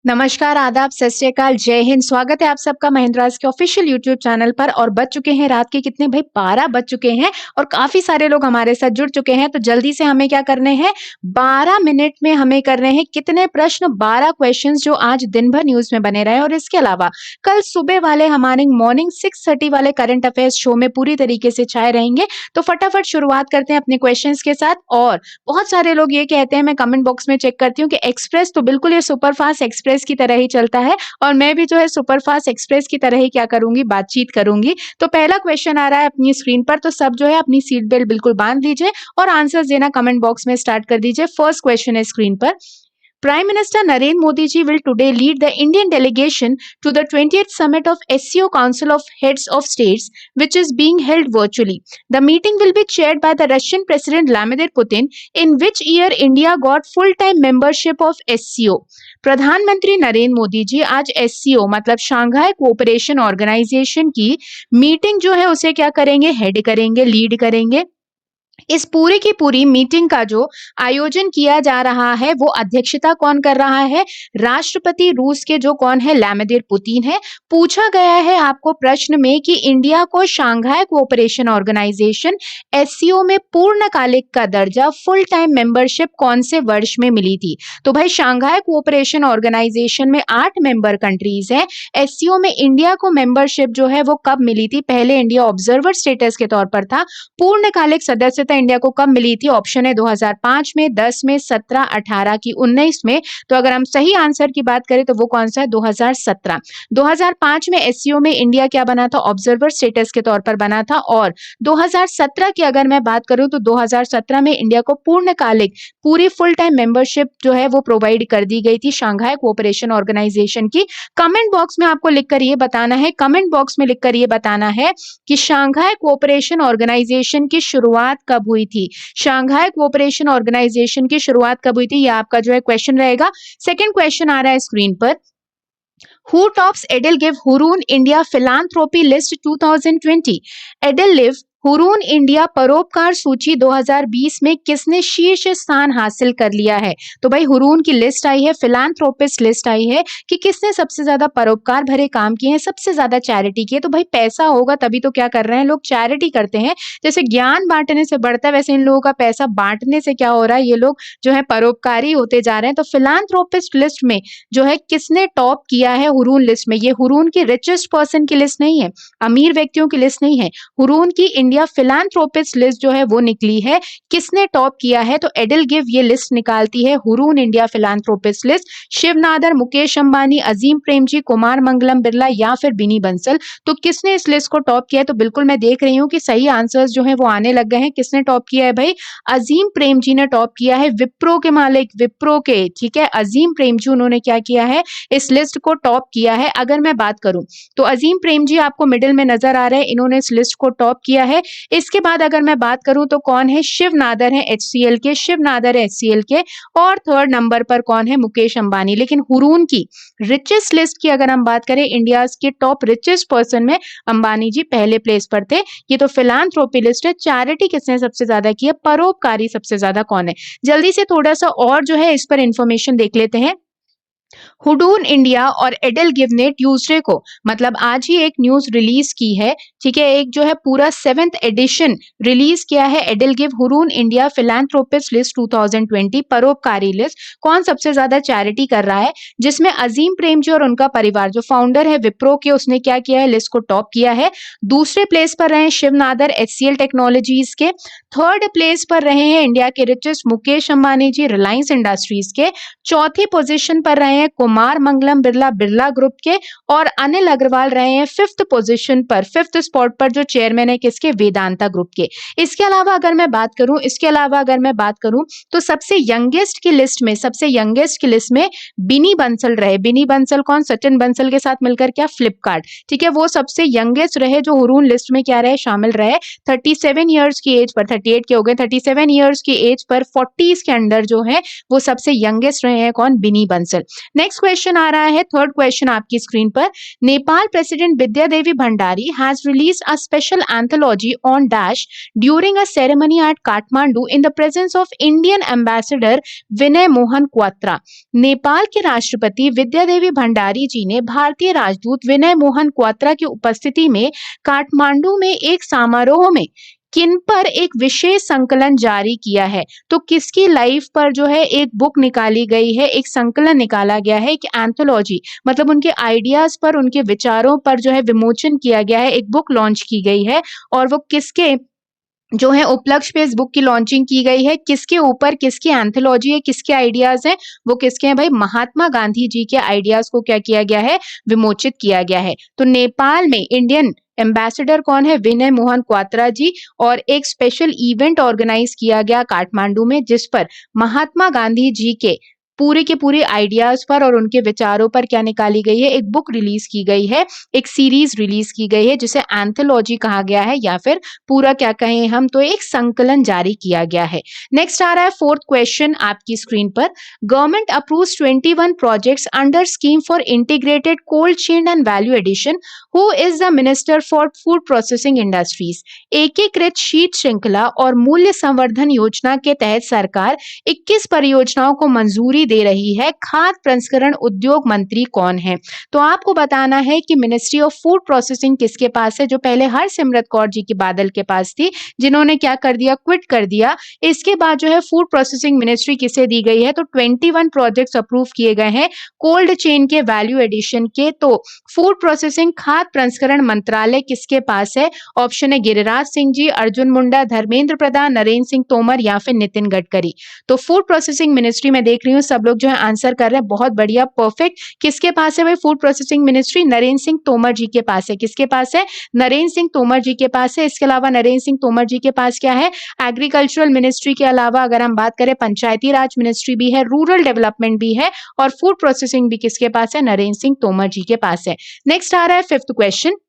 नमस्कार, आदाब, सत श्री अकाल, जय हिंद। स्वागत है आप सबका महिंद्रास के ऑफिशियल यूट्यूब चैनल पर। और बज चुके हैं रात के कितने भाई 12 बज चुके हैं और काफी सारे लोग हमारे साथ जुड़ चुके हैं। तो जल्दी से हमें क्या करने हैं, 12 मिनट में हमें करने हैं कितने प्रश्न, 12 क्वेश्चंस जो आज दिन भर न्यूज में बने रहे। और इसके अलावा कल सुबह वाले हमारे मॉर्निंग 6:30 वाले करंट अफेयर्स शो में पूरी तरीके से छाए रहेंगे। तो फटाफट शुरुआत करते हैं अपने क्वेश्चन के साथ। और बहुत सारे लोग ये कहते हैं, मैं कमेंट बॉक्स में चेक करती हूँ कि एक्सप्रेस तो बिल्कुल ये सुपरफास्ट एक्सप्रेस की तरह ही चलता है और मैं भी जो है सुपरफास्ट एक्सप्रेस की तरह ही क्या करूंगी, बातचीत करूंगी। तो पहला क्वेश्चन आ रहा है अपनी स्क्रीन पर, तो सब जो है अपनी सीट बेल्ट बिल्कुल बांध लीजिए और आंसर्स देना कमेंट बॉक्स में स्टार्ट कर दीजिए। फर्स्ट क्वेश्चन है स्क्रीन पर। Prime Minister Narendra Modi ji will today lead the Indian delegation to the 20th summit of SCO Council of Heads of States, which is being held virtually. The meeting will be chaired by the Russian President Vladimir Putin. In which year India got full-time membership of SCO? प्रधानमंत्री नरेंद्र मोदी जी आज SCO मतलब Shanghai cooperation organisation की meeting जो है उसे क्या करेंगे, head करेंगे, लीड करेंगे। इस पूरी की पूरी मीटिंग का जो आयोजन किया जा रहा है वो अध्यक्षता कौन कर रहा है, राष्ट्रपति रूस के जो कौन है, व्लादिमीर पुतिन है। पूछा गया है आपको प्रश्न में कि इंडिया को शांघाई कोऑपरेशन ऑर्गेनाइजेशन SCO में पूर्णकालिक का दर्जा, फुल टाइम मेंबरशिप कौन से वर्ष में मिली थी। तो भाई शांघाई कोऑपरेशन ऑर्गेनाइजेशन में 8 मेंबर कंट्रीज है। SCO में इंडिया को मेंबरशिप जो है वो कब मिली थी, पहले इंडिया ऑब्जर्वर स्टेटस के तौर पर था। पूर्णकालिक सदस्यता इंडिया को कब मिली थी, ऑप्शन है 2005 में, 10 में, 17, 18 की 19 में। तो अगर हम सही आंसर की बात करें तो वो कौन सा है, 2017। 2005 में SCO में इंडिया क्या बना था, ऑब्जर्वर स्टेटस के तौर पर बना था। और 2017 की अगर मैं बात करूं तो 2017 में इंडिया को पूर्णकालिक पूरी फुल टाइम मेंबरशिप जो है वो प्रोवाइड कर दी गई थी शांघाई कोऑपरेशन ऑर्गेनाइजेशन की। कमेंट बॉक्स में आपको लिखकर ये बताना है, कमेंट बॉक्स में लिखकर ये बताना है कि शांघाई कोऑपरेशन ऑर्गेनाइजेशन की शुरुआत कब हुई थी। शांघाई कोऑपरेशन ऑर्गेनाइजेशन की शुरुआत कब हुई थी, ये आपका जो है क्वेश्चन रहेगा। सेकंड क्वेश्चन आ रहा है स्क्रीन पर। Who tops Edelgive Hurun India philanthropy list 2020? Edelgive Hurun India परोपकार सूची 2020 में किसने शीर्ष स्थान हासिल कर लिया है। तो भाई हुरून की लिस्ट आई है, फिलांथ्रोपिस्ट लिस्ट आई है कि किसने सबसे ज्यादा परोपकार भरे काम किए हैं, सबसे ज्यादा चैरिटी की है। तो भाई पैसा होगा तभी तो क्या कर रहे हैं लोग, चैरिटी करते हैं। जैसे ज्ञान बांटने से बढ़ता है वैसे इन लोगों का पैसा बांटने से क्या हो रहा है, ये लोग जो है परोपकारी होते जा रहे हैं। तो फिलांथ्रोपिस्ट लिस्ट में जो है किसने टॉप किया है हुरून लिस्ट में, ये हुरून की रिचेस्ट पर्सन की लिस्ट नहीं है, अमीर व्यक्तियों की लिस्ट नहीं है, हुरून की इंडिया फिलांथ्रोपिस्ट लिस्ट जो है वो निकली है। किसने टॉप किया है, तो एडेलगिव ये लिस्ट निकालती है, Hurun India philanthropist list. Shiv Nadar, Mukesh Ambani, Azim Premji, Kumar Mangalam Birla या फिर बिनी बंसल। तो किसने इस लिस्ट को टॉप किया है, तो बिल्कुल मैं देख रही हूँ कि सही आंसर्स जो है वो आने लग गए हैं। किसने टॉप किया है भाई, अजीम प्रेमजी ने टॉप किया है, विप्रो के मालिक, विप्रो के, ठीक है, अजीम प्रेमजी उन्होंने क्या किया है, इस लिस्ट को टॉप किया है। अगर मैं बात करूं तो अजीम प्रेमजी आपको मिडिल में नजर आ रहे हैं, इन्होंने इस लिस्ट को टॉप किया है। इसके बाद अगर मैं बात करूं तो कौन है, शिव नादर है HCL के, शिव नादर है HCL के। और थर्ड नंबर पर कौन है, मुकेश अंबानी। लेकिन हुरून की रिचेस्ट लिस्ट की अगर हम बात करें, इंडिया के टॉप रिचेस्ट पर्सन में अंबानी जी पहले प्लेस पर थे। ये तो फिलांथ्रोपी लिस्ट है। चैरिटी किसने सबसे ज्यादा की है, परोपकारी सबसे ज्यादा कौन है। जल्दी से थोड़ा सा और जो है इस पर इंफॉर्मेशन देख लेते हैं। हुडून इंडिया और एडेलगिव ने ट्यूसडे को मतलब आज ही एक न्यूज रिलीज की है, ठीक है, एक जो है पूरा 7th एडिशन रिलीज किया है EdelGive Hurun India philanthropist list 2020 परोपकारी लिस्ट। कौन सबसे ज्यादा चैरिटी कर रहा है, जिसमें अजीम प्रेमजी और उनका परिवार जो फाउंडर है विप्रो के, उसने क्या किया है, लिस्ट को टॉप किया है। दूसरे प्लेस पर रहे शिव नादर HCL टेक्नोलॉजीज के। थर्ड प्लेस पर रहे हैं इंडिया के रिचेस्ट मुकेश अंबानी जी रिलायंस इंडस्ट्रीज के। चौथी पोजीशन पर रहे हैं कुमार मंगलम बिरला, बिरला ग्रुप के। और अनिल अग्रवाल रहे हैं 5th पोजीशन पर, 5th स्पॉट पर, जो चेयरमैन है किसके, वेदांता ग्रुप के। इसके अलावा अगर मैं बात करूं तो सबसे यंगेस्ट की लिस्ट में, सबसे यंगेस्ट की लिस्ट में बिनी बंसल रहे। बिनी बंसल कौन, सचिन बंसल के साथ मिलकर क्या, फ्लिपकार्ट, ठीक है, वो सबसे यंगेस्ट रहे जो हुरून लिस्ट में क्या रहे, शामिल रहे। 37 ईयर्स की एज पर, 38 के हो गए, 37 ईयर्स की एज पर 40s के अंडर जो है वो सबसे यंगेस्ट रहे हैं कौन, बिनी बंसल। नेक्स्ट क्वेश्चन आ रहा है, थर्ड क्वेश्चन आपकी स्क्रीन पर। Nepal president Vidya Devi Bhandari has released a special anthology on dash during a ceremony at Kathmandu in the presence of Indian ambassador Vinay Mohan Kwatra. Nepal के राष्ट्रपति विद्या देवी भंडारी जी ने भारतीय राजदूत विनय मोहन क्वात्रा की उपस्थिति में काठमांडू में एक समारोह में किन पर एक विशेष संकलन जारी किया है। तो किसकी लाइफ पर जो है एक बुक निकाली गई है, एक संकलन निकाला गया है, एक एंथोलॉजी, मतलब उनके आइडियाज पर, उनके विचारों पर जो है विमोचन किया गया है, एक बुक लॉन्च की गई है। और वो किसके जो है उपलक्ष्य पे इस बुक की लॉन्चिंग की गई है, किसके ऊपर, किसकी एंथोलॉजी है, किसके आइडियाज हैं, वो किसके हैं भाई, महात्मा गांधी जी के आइडियाज को क्या किया गया है, विमोचित किया गया है। तो नेपाल में इंडियन एम्बेसडर कौन है, विनय मोहन क्वात्रा जी, और एक स्पेशल इवेंट ऑर्गेनाइज किया गया काठमांडू में जिस पर महात्मा गांधी जी के पूरे के पूरे आइडियाज पर और उनके विचारों पर क्या निकाली गई है, एक बुक रिलीज की गई है, एक सीरीज रिलीज की गई है जिसे एंथोलॉजी कहा गया है, या फिर पूरा क्या कहें हम तो एक संकलन जारी किया गया है। नेक्स्ट आ रहा है फोर्थ क्वेश्चन आपकी स्क्रीन पर। Government approves 21 projects under scheme for integrated cold chain and value addition. Who is the minister for food processing industries. एकीकृत शीत श्रृंखला और मूल्य संवर्धन योजना के तहत सरकार 21 परियोजनाओं को मंजूरी दे रही है। खाद्य प्रसंस्करण उद्योग मंत्री कौन है। तो आपको बताना है कि मिनिस्ट्री ऑफ फूड प्रोसेसिंग किसके पास है, जो पहले हरसिमरत कौर जी की बादल के पास थी, जिन्होंने क्या कर दिया, क्विट कर दिया। इसके बाद जो है फूड प्रोसेसिंग मिनिस्ट्री किसे दी गई है, तो 21 प्रोजेक्ट्स अप्रूव किए गए हैं कोल्ड चेन के, वैल्यू एडिशन के। तो फूड प्रोसेसिंग खाद्य प्रसंस्करण मंत्रालय किसके पास है, ऑप्शन है गिरिराज सिंह जी, अर्जुन मुंडा, धर्मेंद्र प्रधान, नरेंद्र सिंह तोमर या फिर नितिन गडकरी। तो फूड प्रोसेसिंग मिनिस्ट्री में देख रही हूँ सब लोग जो है आंसर कर रहे हैं, बहुत बढ़िया, परफेक्ट। किसके पास है भाई food processing ministry, Narendra Singh Tomar ji के पास है। किसके पास है, नरेंद्र सिंह तोमर जी के पास है। इसके अलावा नरेंद्र सिंह तोमर जी के पास क्या है, एग्रीकल्चरल मिनिस्ट्री के अलावा अगर हम बात करें पंचायती राज मिनिस्ट्री भी है, रूरल डेवलपमेंट भी है, और फूड प्रोसेसिंग भी किसके पास है, नरेंद्र सिंह तोमर जी के पास है। नेक्स्ट आ रहा है fifth question.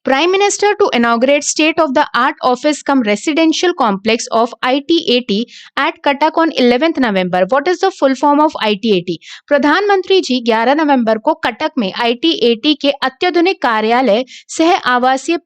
Prime Minister to inaugurate State of the Art Office cum Residential Complex of ITAT at Cuttack on 11th November. What is the full form of ITAT? प्रधानमंत्री जी 11 नवंबर को कटक में ITAT के अत्याधुनिक कार्यालय सह आवासीय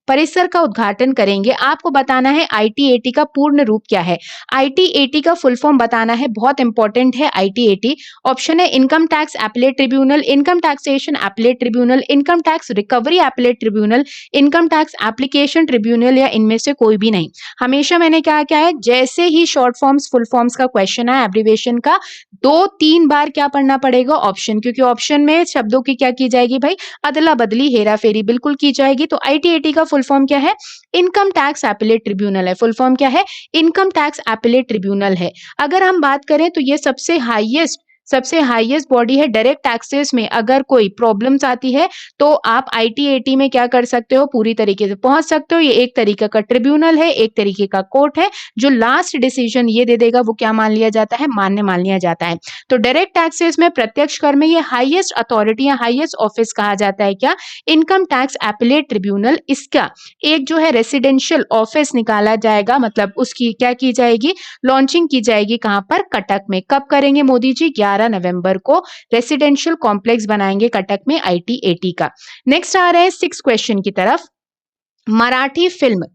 परिसर का उद्घाटन करेंगे। आपको बताना है ITAT का पूर्ण रूप क्या है। ITAT का फुल फॉर्म बताना है, बहुत इंपॉर्टेंट है ITAT। ऑप्शन है income tax appellate tribunal, income taxation appellate tribunal, income tax recovery appellate tribunal, income tax application tribunal, या इनमें से कोई भी नहीं। हमेशा मैंने क्या है, जैसे ही शॉर्ट फॉर्म्स फुल फॉर्म्स का क्वेश्चन है एब्रिविएशन का, 2-3 बार क्या पढ़ना पड़ेगा, ऑप्शन, क्योंकि ऑप्शन में शब्दों की क्या की जाएगी भाई, अदला बदली, हेरा फेरी बिल्कुल की जाएगी। तो ITAT का फुल फॉर्म क्या है, इनकम टैक्स एपलेट ट्रिब्यूनल है। फुल फॉर्म क्या है, इनकम टैक्स एपलेट ट्रिब्यूनल है। अगर हम बात करें तो ये सबसे हाईएस्ट बॉडी है डायरेक्ट टैक्सेस में। अगर कोई प्रॉब्लम्स आती है तो आप ITAT में क्या कर सकते हो, पूरी तरीके से पहुंच सकते हो। ये एक तरीके का ट्रिब्यूनल है, एक तरीके का कोर्ट है, जो लास्ट डिसीजन ये दे देगा वो क्या मान लिया जाता है, मान्य मान लिया जाता है। तो डायरेक्ट टैक्सेस में, प्रत्यक्ष कर में ये हाईएस्ट अथॉरिटी या हाईएस्ट ऑफिस कहा जाता है क्या, इनकम टैक्स एपलेट ट्रिब्यूनल। इसका एक जो है रेसिडेंशियल ऑफिस निकाला जाएगा, मतलब उसकी क्या की जाएगी, लॉन्चिंग की जाएगी। कहां पर, कटक में। कब करेंगे मोदी जी, 11 नवंबर को रेसिडेंशियल कॉम्प्लेक्स बनाएंगे कटक में ITAT का। नेक्स्ट आ रहे हैं 6 क्वेश्चन की तरफ। मराठी फिल्म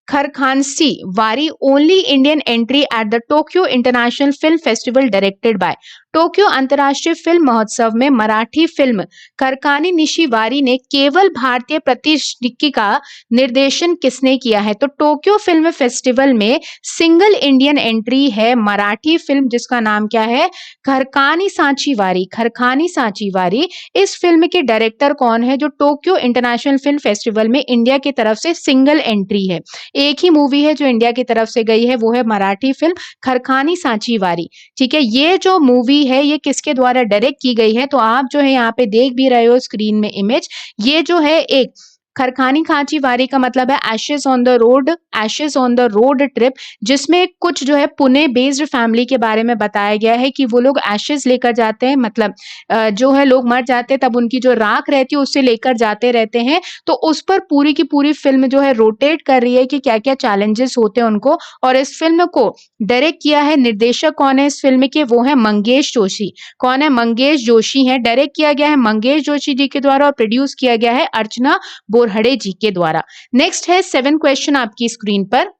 खरखानसी वारी only Indian entry at the Tokyo international film festival directed by. Tokyo अंतर्राष्ट्रीय फिल्म महोत्सव में मराठी फिल्म खरखानी निशी वारी ने केवल भारतीय पृष्ठभूमि का निर्देशन किसने किया है। तो टोक्यो फिल्म फेस्टिवल में सिंगल इंडियन एंट्री है मराठी फिल्म, जिसका नाम क्या है, खरखानी सांची वारी। खरखानी सांची वारी। इस फिल्म के डायरेक्टर कौन है, जो टोक्यो इंटरनेशनल फिल्म फेस्टिवल में इंडिया की तरफ से सिंगल एंट्री है। एक ही मूवी है जो इंडिया की तरफ से गई है, वो है मराठी फिल्म खरखानी सांची वारी। ठीक है, ये जो मूवी है ये किसके द्वारा डायरेक्ट की गई है, तो आप जो है यहाँ पे देख भी रहे हो स्क्रीन में इमेज, ये जो है एक खरखानी खांची वारी का मतलब है ashes on the road, ashes on the road trip, जिसमें कुछ जो है पुणे बेस्ड फैमिली के बारे में बताया गया है कि वो लोग एशेस लेकर जाते हैं, मतलब जो है लोग मर जाते हैं तब उनकी जो राख रहती है उससे लेकर जाते रहते हैं। तो उस पर पूरी की पूरी फिल्म जो है रोटेट कर रही है कि क्या-क्या चैलेंजेस होते हैं उनको। और इस फिल्म को डायरेक्ट किया है, निर्देशक कौन है इस फिल्म के, वो है मंगेश जोशी। कौन है? मंगेश जोशी हैं। डायरेक्ट किया गया है मंगेश जोशी जी के द्वारा और प्रोड्यूस किया गया है अर्चना बोरहड़े जी के द्वारा। नेक्स्ट है 7 क्वेश्चन आपकी स्क्रीन पर।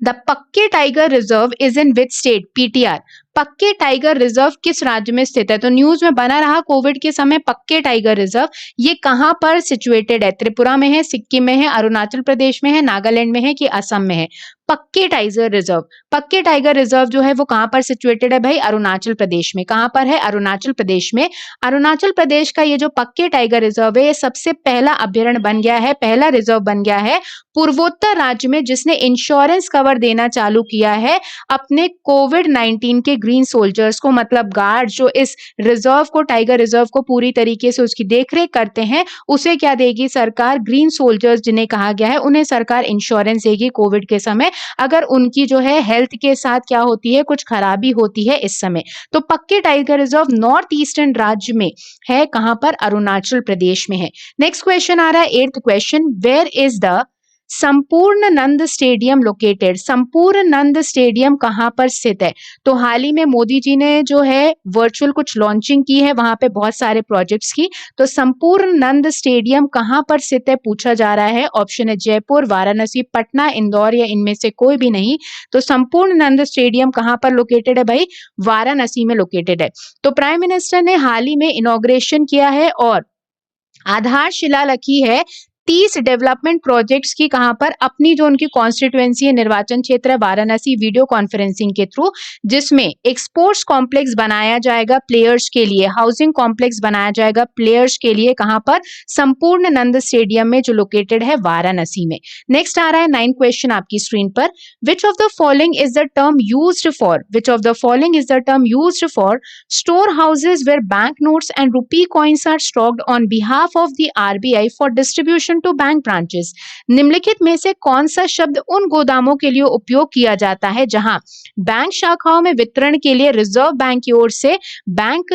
द पक्के tiger reserve is in which state? PTR. पक्के टाइगर रिजर्व किस राज्य में स्थित है? तो न्यूज में बना रहा कोविड के समय पक्के टाइगर रिजर्व, ये कहां पर सिचुएटेड है? त्रिपुरा में है, सिक्किम में है, अरुणाचल प्रदेश में है, नागालैंड में है कि असम में है? पक्के टाइगर रिजर्व, पक्के टाइगर रिजर्व जो है वो कहां पर सिचुएटेड है भाई? अरुणाचल प्रदेश में। कहां पर है? अरुणाचल प्रदेश में। अरुणाचल प्रदेश का ये जो पक्के टाइगर रिजर्व है, ये सबसे पहला अभ्यारण्य बन गया है, पहला रिजर्व बन गया है पूर्वोत्तर राज्य में, जिसने इंश्योरेंस कवर देना चालू किया है अपने कोविड-19 के ग्रीन सोल्जर्स को, मतलब गार्ड जो इस रिजर्व को, टाइगर रिजर्व को पूरी तरीके से उसकी देखरेख करते हैं, उसे क्या देगी सरकार? ग्रीन सोल्जर्स जिन्हें कहा गया है, उन्हें सरकार इंश्योरेंस देगी कोविड के समय, अगर उनकी जो है हेल्थ के साथ क्या होती है, कुछ खराबी होती है इस समय। तो पक्के टाइगर रिजर्व नॉर्थ ईस्टर्न राज्य में है, कहां पर? अरुणाचल प्रदेश में है। नेक्स्ट क्वेश्चन आ रहा है 8th question, where is the संपूर्ण नंद स्टेडियम लोकेटेड? संपूर्ण नंद स्टेडियम कहां पर स्थित है? तो हाल ही में मोदी जी ने जो है वर्चुअल कुछ लॉन्चिंग की है वहां पे बहुत सारे प्रोजेक्ट्स की। तो संपूर्ण नंद स्टेडियम कहां पर स्थित है पूछा जा रहा है। ऑप्शन है जयपुर, वाराणसी, पटना, इंदौर या इनमें से कोई भी नहीं। तो संपूर्ण नंद स्टेडियम कहां पर लोकेटेड है भाई? वाराणसी में लोकेटेड है। तो प्राइम मिनिस्टर ने हाल ही में इनॉग्रेशन किया है और आधारशिला रखी है 30 डेवलपमेंट प्रोजेक्ट्स की, कहां पर? अपनी जो उनकी कॉन्स्टिट्यूएंसी है, निर्वाचन क्षेत्र है वाराणसी, वीडियो कॉन्फ्रेंसिंग के थ्रू, जिसमें एक स्पोर्ट्स कॉम्प्लेक्स बनाया जाएगा प्लेयर्स के लिए, हाउसिंग कॉम्प्लेक्स बनाया जाएगा प्लेयर्स के लिए, कहां पर? संपूर्ण नंद स्टेडियम में जो लोकेटेड है वाराणसी में। नेक्स्ट आ रहा है 9 क्वेश्चन आपकी स्क्रीन पर, which of the following is the term used for, which of the following is the term used for store houses where bank notes and rupee coins are stocked on behalf of the RBI for distribution to bank branches? निम्नलिखित में से कौन सा शब्द उन गोदामों के लिए उपयोग किया जाता है जहां बैंक शाखाओं में वितरण के लिए रिजर्व बैंक की ओर से बैंक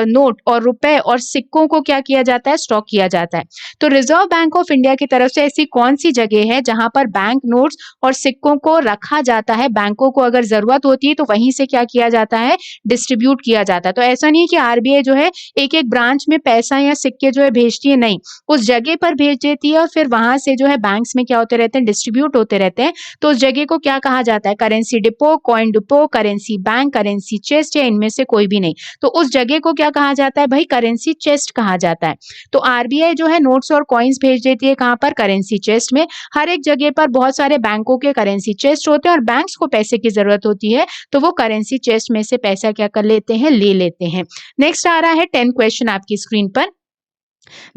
नोट और रुपए और सिक्कों को क्या किया जाता है? स्टॉक किया जाता है। तो रिजर्व बैंक ऑफ इंडिया की तरफ से ऐसी कौन सी जगह है जहां पर बैंक नोट्स और सिक्कों को रखा जाता है? बैंकों को अगर जरूरत होती है तो वहीं से क्या किया जाता है? डिस्ट्रीब्यूट किया जाता है। तो ऐसा नहीं है कि आरबीआई जो है एक एक ब्रांच में पैसा या सिक्के जो है भेजती है, नहीं, उस जगह पर भेज देती है और फिर वहां से जो है बैंक्स में क्या होते रहते हैं? डिस्ट्रीब्यूट होते रहते हैं। तो उस जगह को क्या कहा जाता है? Currency depot, coin depot, currency bank, currency chest या इनमें से कोई भी नहीं। तो उस जगह को क्या कहा जाता है भाई? करेंसी चेस्ट कहा जाता है। तो आरबीआई जो है नोट्स और कॉइन्स भेज देती है कहां पर? करेंसी चेस्ट में। हर एक जगह पर बहुत सारे बैंकों के करेंसी चेस्ट होते हैं और बैंक्स को पैसे की जरूरत होती है तो वो करेंसी चेस्ट में से पैसा क्या कर लेते हैं? ले लेते हैं। नेक्स्ट आ रहा है 10 क्वेश्चन आपकी स्क्रीन पर,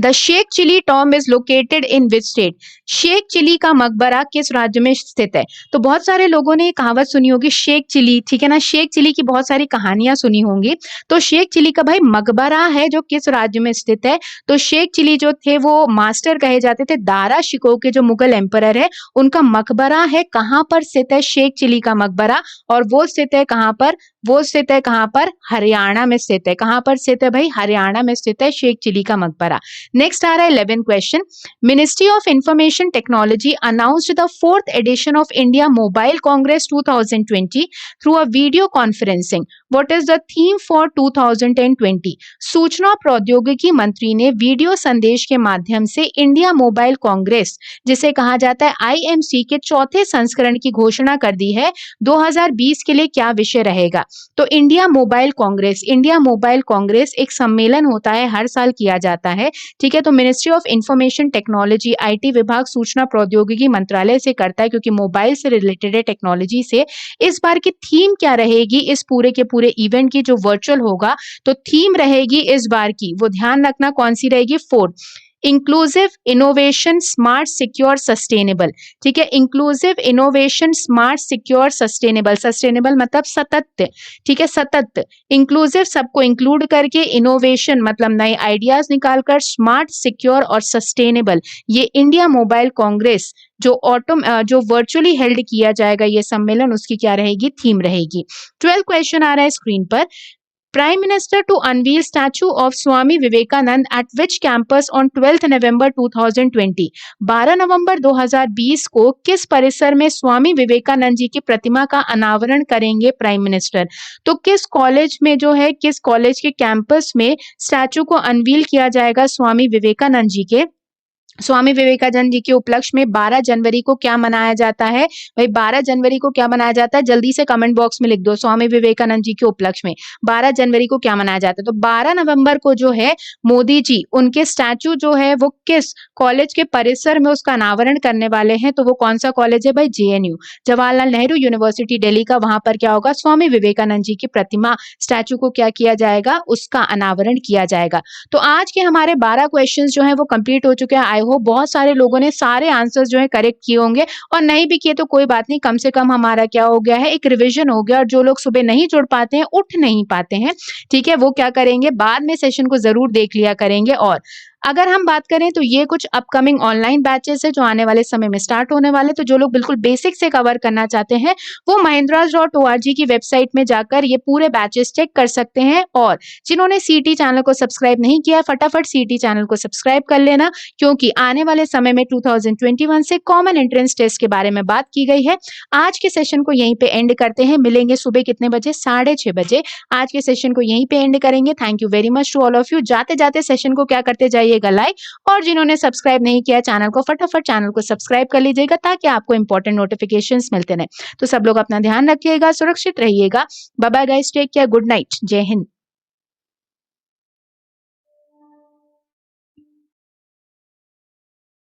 the Sheikh Chilli tomb is located in which state? Sheikh Chilli का मकबरा किस राज्य में स्थित है? तो बहुत सारे लोगों ने ये कहावत सुनी होगी शेख चिली, ठीक है ना, शेख चिली की बहुत सारी कहानियां सुनी होंगी। तो शेख चिली का भाई मकबरा है जो किस राज्य में स्थित है? तो शेख चिली जो थे वो मास्टर कहे जाते थे, दारा शिकोह के जो मुगल एम्परर है उनका मकबरा है। कहां पर स्थित है शेख चिली का मकबरा? और वो स्थित है कहां पर? वो स्थित है कहां पर? हरियाणा में स्थित है। कहां पर स्थित है भाई? हरियाणा में स्थित है शेख चिली का मकबरा। नेक्स्ट आ रहा है 11 question, ministry of information technology announced the 4th edition of India mobile congress 2020 through a video conferencing. What is the theme for 2020? सूचना प्रौद्योगिकी मंत्री ने वीडियो संदेश के माध्यम से इंडिया मोबाइल कांग्रेस, जिसे कहा जाता है आईएमसी के 4थे संस्करण की घोषणा कर दी है। 2020 के लिए क्या विषय रहेगा? तो India mobile Congress, India mobile Congress एक सम्मेलन होता है, हर साल किया जाता है, ठीक है। तो ministry of information technology, IT विभाग सूचना प्रौद्योगिकी मंत्रालय से करता है क्योंकि मोबाइल से रिलेटेड है, टेक्नोलॉजी से। इस बार की थीम क्या रहेगी इस पूरे के पूरे इवेंट की जो वर्चुअल होगा? तो थीम रहेगी इस बार की, वो ध्यान रखना कौन सी रहेगी? 4 inclusive, innovation, smart, secure, sustainable. ठीक है, inclusive, innovation, smart, secure, sustainable. Sustainable मतलब सतत। ठीक है, सतत। इंक्लूसिव सबको इंक्लूड करके, इनोवेशन मतलब नए आइडियाज निकालकर, स्मार्ट, सिक्योर और सस्टेनेबल। ये इंडिया मोबाइल कांग्रेस जो वर्चुअली हेल्ड किया जाएगा ये सम्मेलन, उसकी क्या रहेगी, थीम रहेगी। 12 क्वेश्चन आ रहा है स्क्रीन पर। Prime Minister to unveil statue of Swami Vivekanand at which campus on 12th November 2020? 12 नवंबर 2020 को किस परिसर में स्वामी विवेकानंद जी की प्रतिमा का अनावरण करेंगे प्राइम मिनिस्टर? तो किस कॉलेज में जो है, किस कॉलेज के कैंपस में स्टैचू को अनवील किया जाएगा स्वामी विवेकानंद जी के? स्वामी विवेकानंद जी के उपलक्ष्य में 12 जनवरी को क्या मनाया जाता है? भाई 12 जनवरी को क्या मनाया जाता है? जल्दी से कमेंट बॉक्स में लिख दो। स्वामी विवेकानंद जी के उपलक्ष्य में 12 जनवरी को क्या मनाया जाता है? तो 12 नवंबर को जो है मोदी जी उनके स्टैचू जो है वो किस कॉलेज के परिसर में उसका अनावरण करने वाले हैं? तो वो कौन सा कॉलेज है भाई? जेएनयू, जवाहरलाल नेहरू यूनिवर्सिटी दिल्ली का। वहां पर क्या होगा? स्वामी विवेकानंद जी की प्रतिमा, स्टैचू को क्या किया जाएगा? उसका अनावरण किया जाएगा। तो आज के हमारे 12 क्वेश्चंस जो हैं वो कंप्लीट हो चुके हैं। आई होप बहुत सारे लोगों ने सारे आंसर्स जो है करेक्ट किए होंगे, और नहीं भी किए तो कोई बात नहीं, कम से कम हमारा क्या हो गया है, एक रिवीजन हो गया। और जो लोग सुबह नहीं जुड़ पाते हैं, उठ नहीं पाते हैं, ठीक है, वो क्या करेंगे, बाद में सेशन को जरूर देख लिया करेंगे। और अगर हम बात करें तो ये कुछ अपकमिंग ऑनलाइन बैचेस है जो आने वाले समय में स्टार्ट होने वाले, तो जो लोग बिल्कुल बेसिक से कवर करना चाहते हैं वो mahindras.org की वेबसाइट में जाकर ये पूरे बैचेस चेक कर सकते हैं। और जिन्होंने सीटी चैनल को सब्सक्राइब नहीं किया, फटाफट सीटी चैनल को सब्सक्राइब कर लेना, क्योंकि आने वाले समय में 2021 से कॉमन एंट्रेंस टेस्ट के बारे में बात की गई है। आज के सेशन को यहीं पे एंड करते हैं, मिलेंगे सुबह कितने बजे? 6:30 बजे। आज के सेशन को यहीं पे एंड करेंगे। Thank you very much to all of you. जाते जाते सेशन को क्या करते जाइएगा, लाइक, और जिन्होंने सब्सक्राइब नहीं किया चैनल को, फटाफट चैनल को सब्सक्राइब कर लीजिएगा ताकि आपको इंपॉर्टेंट नोटिफिकेशंस मिलते रहे। तो सब लोग अपना ध्यान रखिएगा, सुरक्षित रहिएगा। Bye bye guys, take care, good night, जय हिंद।